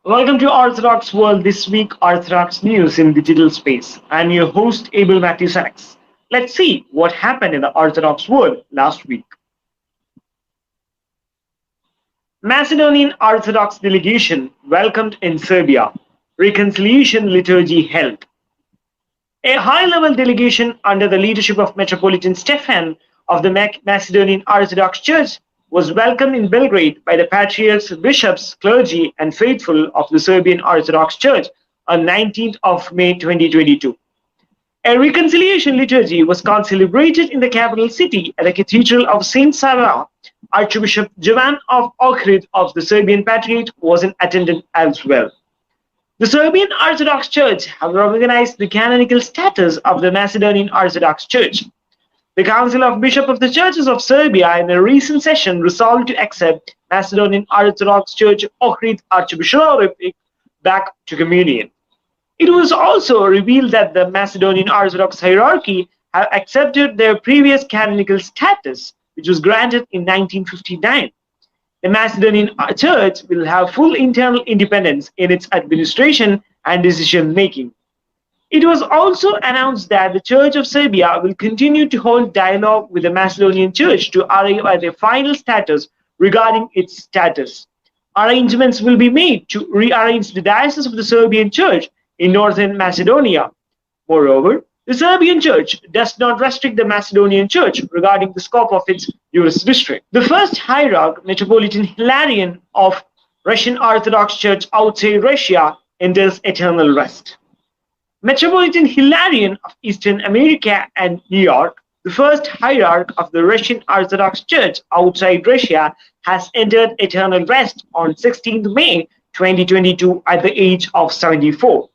Welcome to Orthodox World This Week, Orthodox News in Digital Space. I'm your host, Abel Matthew Sachs. Let's see what happened in the Orthodox world last week. Macedonian Orthodox delegation welcomed in Serbia. Reconciliation liturgy held. A high-level delegation under the leadership of Metropolitan Stefan of the Macedonian Orthodox Church was welcomed in Belgrade by the patriarchs, bishops, clergy, and faithful of the Serbian Orthodox Church on 19th of May 2022. A reconciliation liturgy was celebrated in the capital city at the Cathedral of Saint Sava. Archbishop Jovan of Ohrid of the Serbian Patriarchate was in attendance as well. The Serbian Orthodox Church have recognized the canonical status of the Macedonian Orthodox Church. The Council of Bishops of the Churches of Serbia in a recent session resolved to accept Macedonian Orthodox Church Ohrid Archbishopric back to communion. It was also revealed that the Macedonian Orthodox hierarchy have accepted their previous canonical status, which was granted in 1959. The Macedonian Church will have full internal independence in its administration and decision-making. It was also announced that the Church of Serbia will continue to hold dialogue with the Macedonian Church to arrive at a final status regarding its status. Arrangements will be made to rearrange the diocese of the Serbian Church in northern Macedonia. Moreover, the Serbian Church does not restrict the Macedonian Church regarding the scope of its jurisdiction. The first hierarch, Metropolitan Hilarion of Russian Orthodox Church outside Russia, enters eternal rest. Metropolitan Hilarion of Eastern America and New York, the first hierarch of the Russian Orthodox Church outside Russia, has entered eternal rest on 16th May 2022 at the age of 74.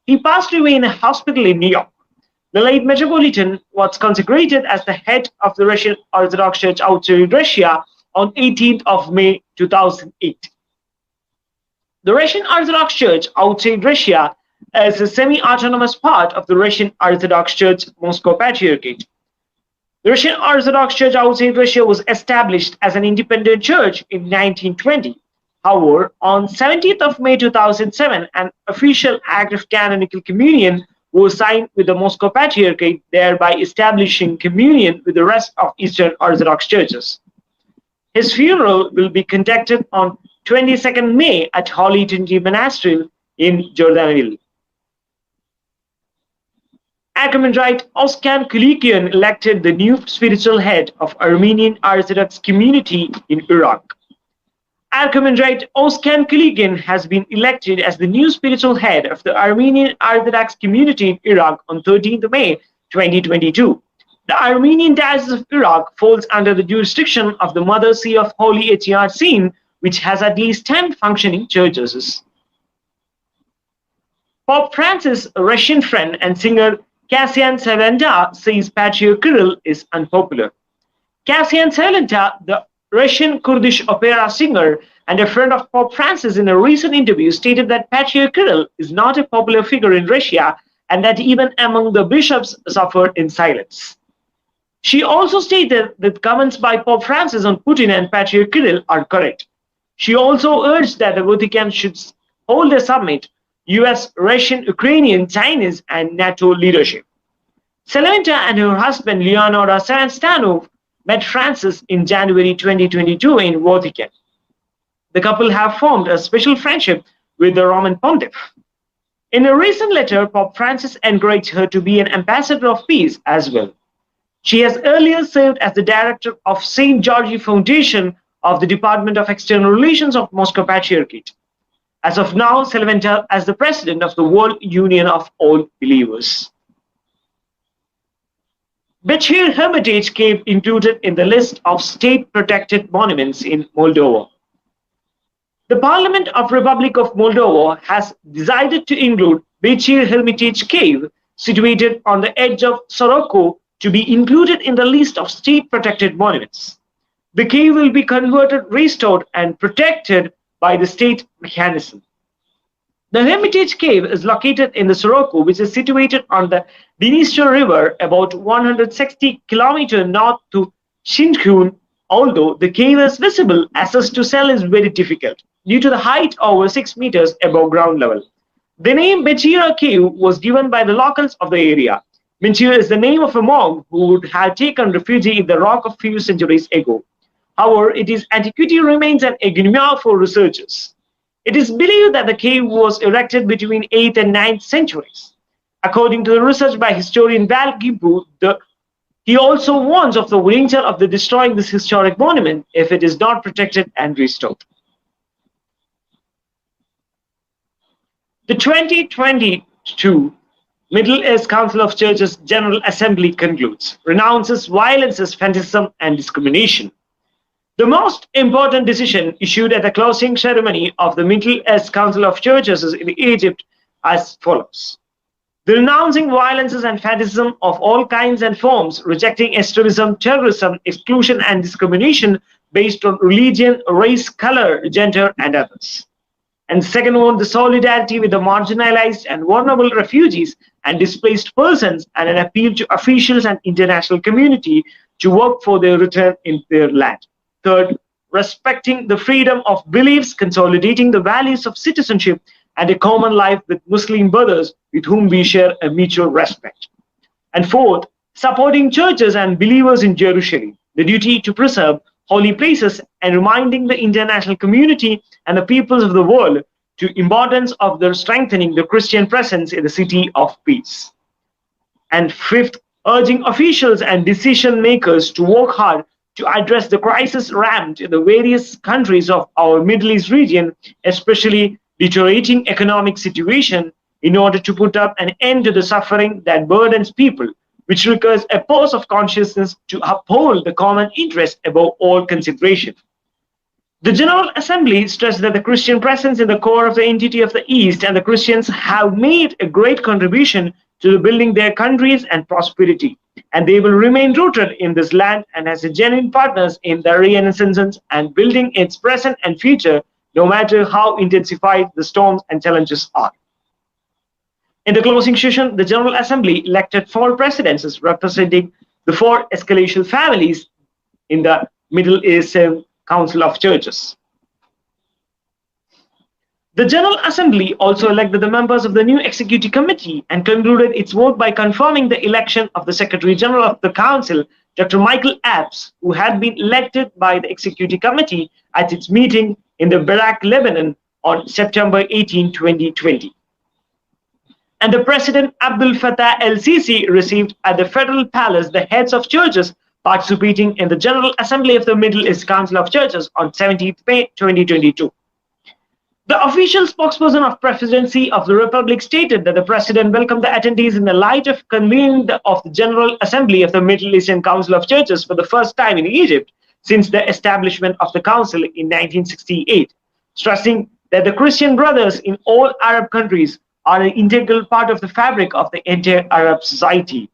He passed away in a hospital in New York. The late Metropolitan was consecrated as the head of the Russian Orthodox Church outside Russia on 18th of May 2008. The Russian Orthodox Church outside Russia as a semi-autonomous part of the Russian Orthodox Church Moscow Patriarchate. The Russian Orthodox Church outside Russia was established as an independent church in 1920. However, on 17th of May 2007, an official act of canonical communion was signed with the Moscow Patriarchate, thereby establishing communion with the rest of Eastern Orthodox churches. His funeral will be conducted on 22nd May at Holy Trinity Monastery in Jordanville. Archimandrite Oskan Kulikian elected the new spiritual head of Armenian Orthodox community in Iraq. Archimandrite Oskan Kulikian has been elected as the new spiritual head of the Armenian Orthodox community in Iraq on 13th May 2022. The Armenian Diocese of Iraq falls under the jurisdiction of the Mother See of Holy Etyarchin, which has at least 10 functioning churches. Pope Francis, a Russian friend and singer Cassian Salenta, says Patriarch Kirill is unpopular. Cassian Salenta, the Russian Kurdish opera singer and a friend of Pope Francis, in a recent interview stated that Patriarch Kirill is not a popular figure in Russia and that even among the bishops suffered in silence. She also stated that comments by Pope Francis on Putin and Patriarch Kirill are correct. She also urged that the Vatican should hold a summit, US, Russian, Ukrainian, Chinese, and NATO leadership. Salenta and her husband Leonora Saranstanov met Francis in January 2022 in Vatican. The couple have formed a special friendship with the Roman Pontiff. In a recent letter, Pope Francis encouraged her to be an ambassador of peace as well. She has earlier served as the director of St. George Foundation of the Department of External Relations of Moscow Patriarchate. As of now, Salenta as the president of the World Union of All Believers. Bechir Hermitage Cave included in the list of state-protected monuments in Moldova. The Parliament of Republic of Moldova has decided to include Bechir Hermitage Cave, situated on the edge of Soroco, to be included in the list of state-protected monuments. The cave will be converted, restored, and protected by the state mechanism. The Hermitage Cave is located in the Soroco, which is situated on the Dniester River, about 160 kilometers north to Shinkhun Although the cave is visible, access to cell is very difficult due to the height over 6 meters above ground level. The name Menchira Cave was given by the locals of the area. Menchira is the name of a monk who would have taken refuge in the rock a few centuries ago. However, its antiquity remains an enigma for researchers. It is believed that the cave was erected between 8th and 9th centuries. According to the research by historian Val Gimbu, he also warns of the danger of destroying this historic monument if it is not protected and restored. The 2022 Middle East Council of Churches General Assembly concludes, renounces violence, fanaticism, and discrimination. The most important decision issued at the closing ceremony of the Middle East Council of Churches in Egypt as follows. The renouncing violences and fanaticism of all kinds and forms, rejecting extremism, terrorism, exclusion, and discrimination based on religion, race, color, gender, and others. And second one, the solidarity with the marginalized and vulnerable refugees and displaced persons, and an appeal to officials and international community to work for their return in their land. Third, respecting the freedom of beliefs, consolidating the values of citizenship and a common life with Muslim brothers with whom we share a mutual respect. And fourth, supporting churches and believers in Jerusalem, the duty to preserve holy places and reminding the international community and the peoples of the world to importance of their strengthening the Christian presence in the city of peace. And fifth, urging officials and decision makers to work hard to address the crisis rampant in the various countries of our Middle East region, especially deteriorating economic situation, in order to put up an end to the suffering that burdens people, which requires a pause of consciousness to uphold the common interest above all consideration. The General Assembly stressed that the Christian presence in the core of the entity of the East and the Christians have made a great contribution to building their countries and prosperity, and they will remain rooted in this land and as genuine partners in the renaissance and building its present and future, no matter how intensified the storms and challenges are. In the closing session, the General Assembly elected 4 presidents representing the 4 ecclesial families in the Middle Eastern Council of Churches. The General Assembly also elected the members of the new Executive Committee and concluded its work by confirming the election of the Secretary General of the Council, Dr. Michael Apps, who had been elected by the Executive Committee at its meeting in the Beirut, Lebanon on September 18, 2020. And the President Abdel Fattah el-Sisi received at the Federal Palace the heads of churches participating in the General Assembly of the Middle East Council of Churches on 17th May 2022. The official spokesperson of Presidency of the Republic stated that the President welcomed the attendees in the light of convening of the General Assembly of the Middle Eastern Council of Churches for the first time in Egypt since the establishment of the Council in 1968, stressing that the Christian brothers in all Arab countries are an integral part of the fabric of the entire Arab society.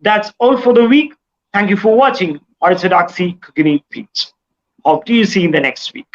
That's all for the week. Thank you for watching Orthodoxy Cognate Speech. Hope to see you in the next week.